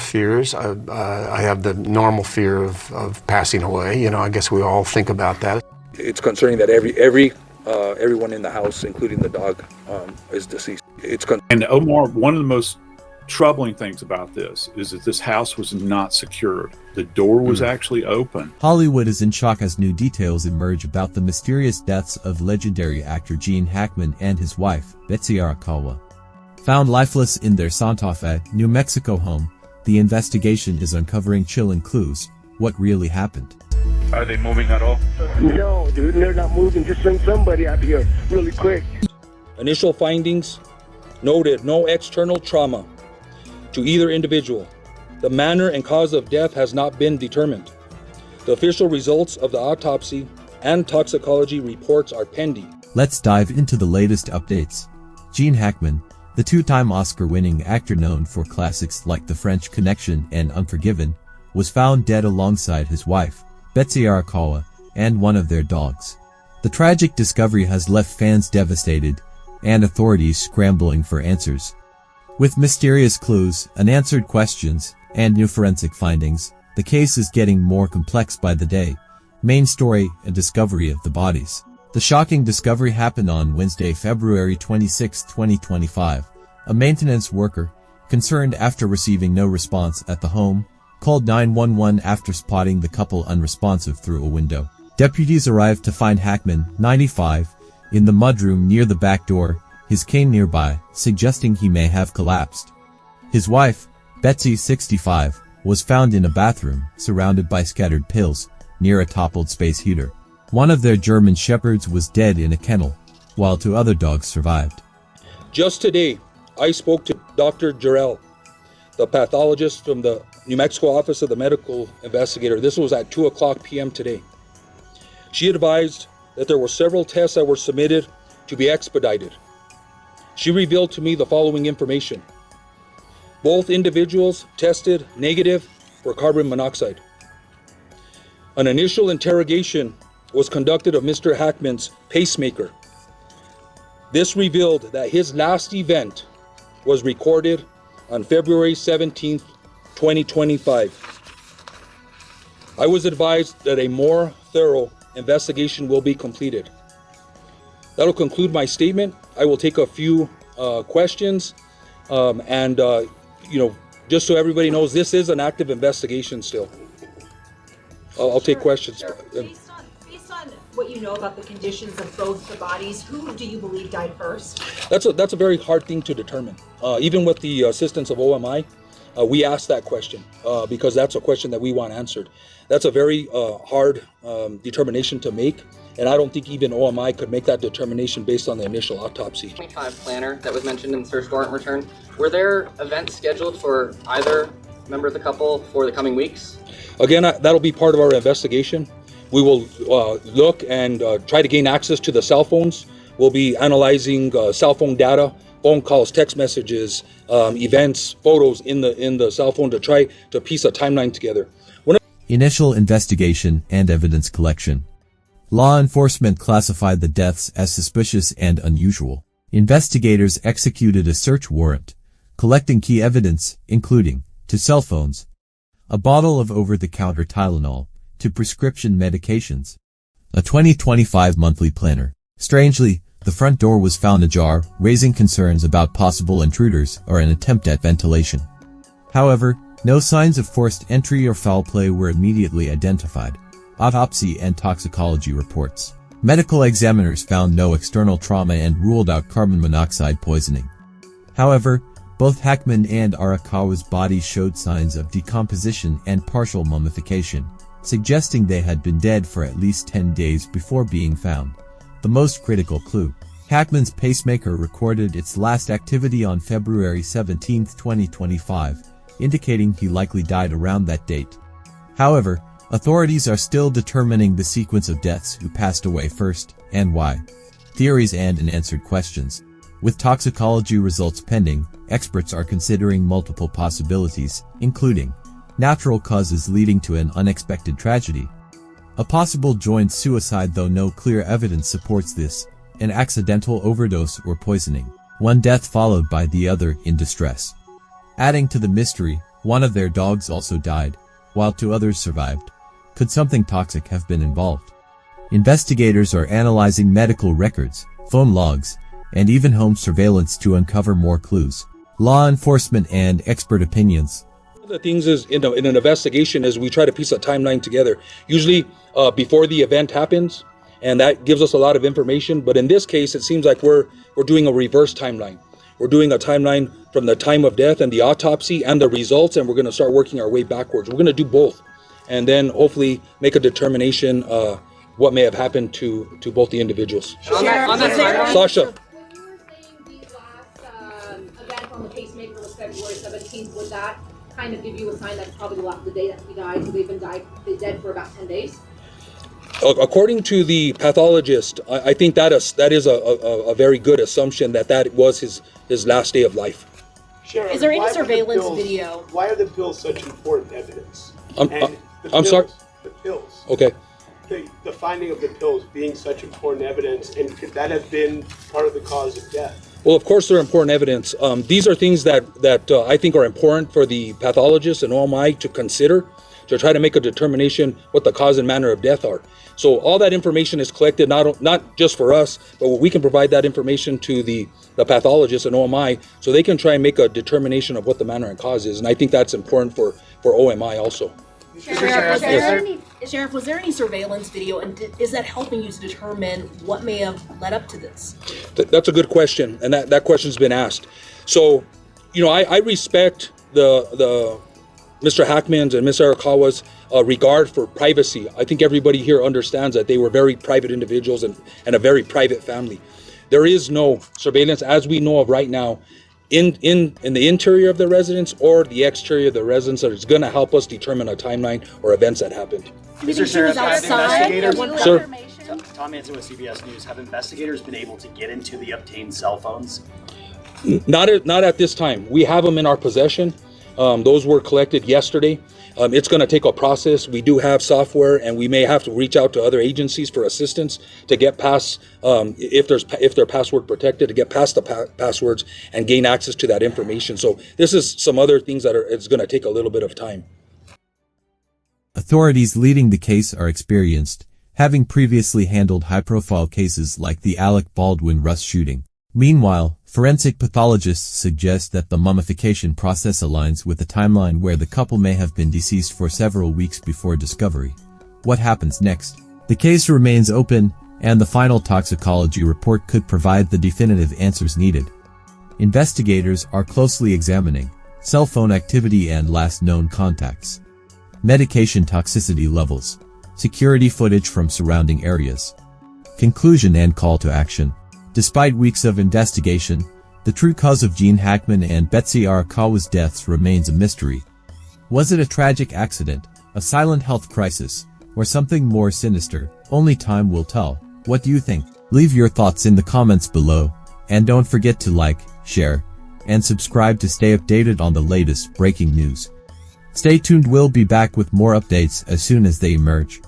fears. I have the normal fear of passing away. You know, I guess we all think about that. It's concerning that everyone in the house, including the dog, is deceased. And Omar, one of the most troubling things about this is that this house was not secured. The door was actually open. Hollywood is in shock as new details emerge about the mysterious deaths of legendary actor Gene Hackman and his wife, Betsy Arakawa. Found lifeless in their Santa Fe, New Mexico home, the investigation is uncovering chilling clues. What really happened? Are they moving at all? No, dude, they're not moving. Just send somebody out here really quick. Initial findings noted no external trauma to either individual. The manner and cause of death has not been determined. The official results of the autopsy and toxicology reports are pending. Let's dive into the latest updates. Gene Hackman, the two-time Oscar-winning actor known for classics like The French Connection and Unforgiven, was found dead alongside his wife, Betsy Arakawa, and one of their dogs. The tragic discovery has left fans devastated and authorities scrambling for answers. With mysterious clues, unanswered questions, and new forensic findings, the case is getting more complex by the day. Main story, a discovery of the bodies. The shocking discovery happened on Wednesday, February 26, 2025. A maintenance worker, concerned after receiving no response at the home, called 911 after spotting the couple unresponsive through a window. Deputies arrived to find Hackman, 95, in the mudroom near the back door, his cane nearby, suggesting he may have collapsed. His wife, Betsy, 65, was found in a bathroom, surrounded by scattered pills, near a toppled space heater. One of their German shepherds was dead in a kennel, while two other dogs survived. Just today, I spoke to Dr. Jarrell, the pathologist from the New Mexico Office of the Medical Investigator. This was at 2:00 p.m. today. She advised that there were several tests that were submitted to be expedited. She revealed to me the following information. Both individuals tested negative for carbon monoxide. An initial interrogation was conducted of Mr. Hackman's pacemaker. This revealed that his last event was recorded on February 17th, 2025. I was advised that a more thorough investigation will be completed. That'll conclude my statement. I will take a few questions, just so everybody knows, this is an active investigation still. I'll take questions. Sure. Based on what you know about the conditions of both the bodies, who do you believe died first? That's a very hard thing to determine. Even with the assistance of OMI, we asked that question because that's a question that we want answered. That's a very hard determination to make, and I don't think even OMI could make that determination based on the initial autopsy. 25 planner that was mentioned in the search warrant return, were there events scheduled for either member of the couple for the coming weeks? Again, that'll be part of our investigation. We will look and try to gain access to the cell phones. We'll be analyzing cell phone data, phone calls, text messages, events, photos in the cell phone to try to piece a timeline together. Initial investigation and evidence collection. Law enforcement classified the deaths as suspicious and unusual. Investigators executed a search warrant, collecting key evidence, including two cell phones, a bottle of over-the-counter Tylenol, to prescription medications, a 2025 monthly planner. Strangely, the front door was found ajar, raising concerns about possible intruders or an attempt at ventilation. However, no signs of forced entry or foul play were immediately identified. Autopsy and toxicology reports. Medical examiners found no external trauma and ruled out carbon monoxide poisoning. However, both Hackman and Arakawa's bodies showed signs of decomposition and partial mummification, suggesting they had been dead for at least 10 days before being found. The most critical clue. Hackman's pacemaker recorded its last activity on February 17, 2025, indicating he likely died around that date. However, authorities are still determining the sequence of deaths, who passed away first, and why. Theories and unanswered questions. With toxicology results pending, experts are considering multiple possibilities, including natural causes leading to an unexpected tragedy, a possible joint suicide though no clear evidence supports this, an accidental overdose or poisoning, one death followed by the other in distress. Adding to the mystery, One of their dogs also died, while 2 others survived. Could something toxic have been involved? Investigators are analyzing medical records, phone logs, and even home surveillance to uncover more clues. Law enforcement and expert opinions. One of the things is in an investigation is we try to piece a timeline together, usually before the event happens, and that gives us a lot of information. But in this case, it seems like we're doing a reverse timeline. We're doing a timeline from the time of death and the autopsy and the results, and we're going to start working our way backwards. We're going to do both, and then hopefully make a determination what may have happened to both the individuals. On that timeline, Sasha. When you were saying the last event on the pacemaker was February 17th, would that kind of give you a sign that probably the day that he died, so they've been dead for about 10 days? According to the pathologist, I think that is a very good assumption that was his last day of life. Sheriff, Is there any why are the surveillance pills- video? Why are the pills such important evidence? I'm the sorry? The pills. Okay. The finding of the pills being such important evidence, and could that have been part of the cause of death? Well, of course, they're important evidence. These are things that I think are important for the pathologist and OMI to consider to try to make a determination what the cause and manner of death are. So all that information is collected, not just for us, but we can provide that information to the pathologist and OMI so they can try and make a determination of what the manner and cause is. And I think that's important for OMI also. Sheriff, was there any surveillance video, and is that helping you to determine what may have led up to this? That's a good question, and that question's been asked. So, I respect the Mr. Hackman's and Ms. Arakawa's regard for privacy. I think everybody here understands that they were very private individuals and a very private family. There is no surveillance, as we know of right now, in the interior of the residence or the exterior of the residence that is going to help us determine a timeline or events that happened. Mr. Sheriff, have investigators, Sir? Tom Manzo with CBS News. Have investigators been able to get into the obtained cell phones? Not at this time. We have them in our possession. Those were collected yesterday. It's going to take a process. We do have software, and we may have to reach out to other agencies for assistance to get past, if they're password protected, to get past the passwords and gain access to that information. So this is some other things it's going to take a little bit of time. Authorities leading the case are experienced, having previously handled high-profile cases like the Alec Baldwin Rust shooting. Meanwhile, forensic pathologists suggest that the mummification process aligns with the timeline where the couple may have been deceased for several weeks before discovery. What happens next? The case remains open, and the final toxicology report could provide the definitive answers needed. Investigators are closely examining cell phone activity and last known contacts, medication toxicity levels, security footage from surrounding areas. Conclusion and call to action. Despite weeks of investigation, the true cause of Gene Hackman and Betsy Arakawa's deaths remains a mystery. Was it a tragic accident, a silent health crisis, or something more sinister? Only time will tell. What do you think? Leave your thoughts in the comments below, and don't forget to like, share, and subscribe to stay updated on the latest breaking news. Stay tuned, we'll be back with more updates as soon as they emerge.